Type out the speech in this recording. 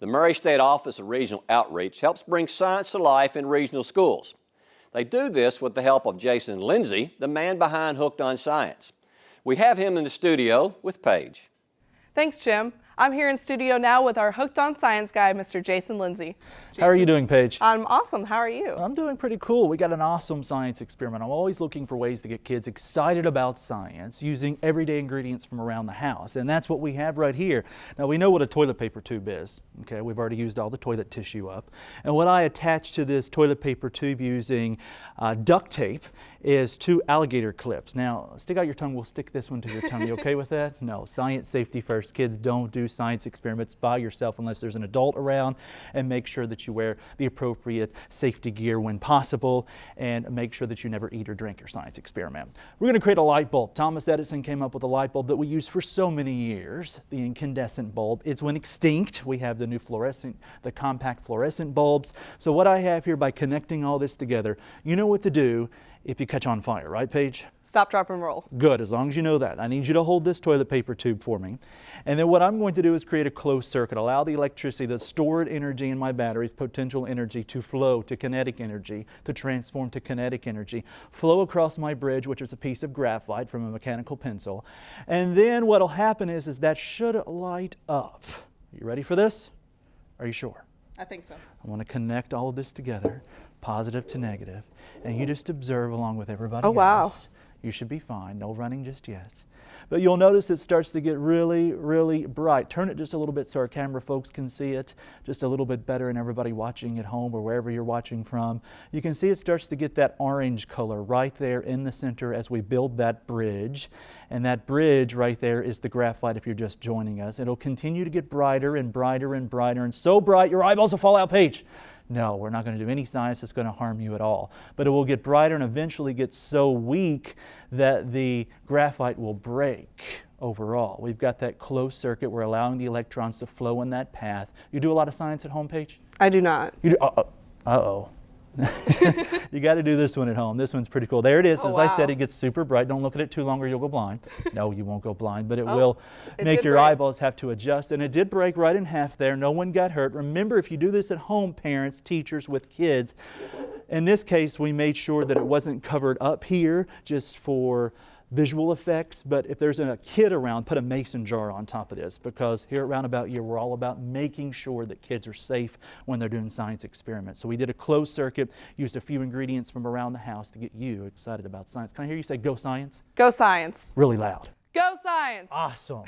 The Murray State Office of Regional Outreach helps bring science to life in regional schools. They do this with the help of Jason Lindsey, the man behind Hooked on Science. We have him in the studio with Paige. Thanks, Jim. I'm here in studio now with our Hooked on Science guy, Mr. Jason Lindsey. How are you doing, Paige? I'm awesome. How are you? I'm doing pretty cool. We got an awesome science experiment. I'm always looking for ways to get kids excited about science using everyday ingredients from around the house. And that's what we have right here. Now, we know what a toilet paper tube is. Okay, we've already used all the toilet tissue up. And what I attached to this toilet paper tube using duct tape is 2 alligator clips. Now, stick out your tongue. We'll stick this one to your tongue. You okay with that? No, science safety first. Kids, don't do science experiments by yourself unless there's an adult around, and make sure that you wear the appropriate safety gear when possible, and make sure that you never eat or drink your science experiment. We're going to create a light bulb. Thomas Edison came up with a light bulb that we used for so many years, the incandescent bulb. It's went extinct. We have the new the compact fluorescent bulbs. So what I have here, by connecting all this together, you know what to do if you catch on fire, right, Paige? Stop, drop, and roll. Good, as long as you know that. I need you to hold this toilet paper tube for me. And then what I'm going to do is create a closed circuit, allow the electricity, the stored energy in my batteries, potential energy, to flow to kinetic energy, to transform to kinetic energy, flow across my bridge, which is a piece of graphite from a mechanical pencil. And then what'll happen is that should light up. You ready for this? Are you sure? I think so. I want to connect all of this together, positive to negative, and you just observe along with everybody else. Wow. You should be fine. No running just yet. But you'll notice it starts to get really, really bright. Turn it just a little bit so our camera folks can see it just a little bit better, and everybody watching at home or wherever you're watching from. You can see it starts to get that orange color right there in the center as we build that bridge. And that bridge right there is the graphite if you're just joining us. It'll continue to get brighter and brighter and brighter, and so bright your eyeballs will fall out, Paige. No, we're not going to do any science that's going to harm you at all. But it will get brighter and eventually get so weak that the graphite will break overall. We've got that closed circuit. We're allowing the electrons to flow in that path. You do a lot of science at home, Paige? I do not. You do? Uh-oh. You got to do this one at home. This one's pretty cool. There it is. Oh, As wow. I said, it gets super bright. Don't look at it too long or you'll go blind. No, you won't go blind, but it will it make did your break. eyeballs have to adjust. And it did break right in half there. No one got hurt. Remember, if you do this at home, parents, teachers with kids, in this case, we made sure that it wasn't covered up here just for visual effects, but if there's a kid around, put a mason jar on top of this, because here at Roundabout Year, we're all about making sure that kids are safe when they're doing science experiments. So we did a closed circuit, used a few ingredients from around the house to get you excited about science. Can I hear you say, go science? Go science. Really loud. Go science. Awesome.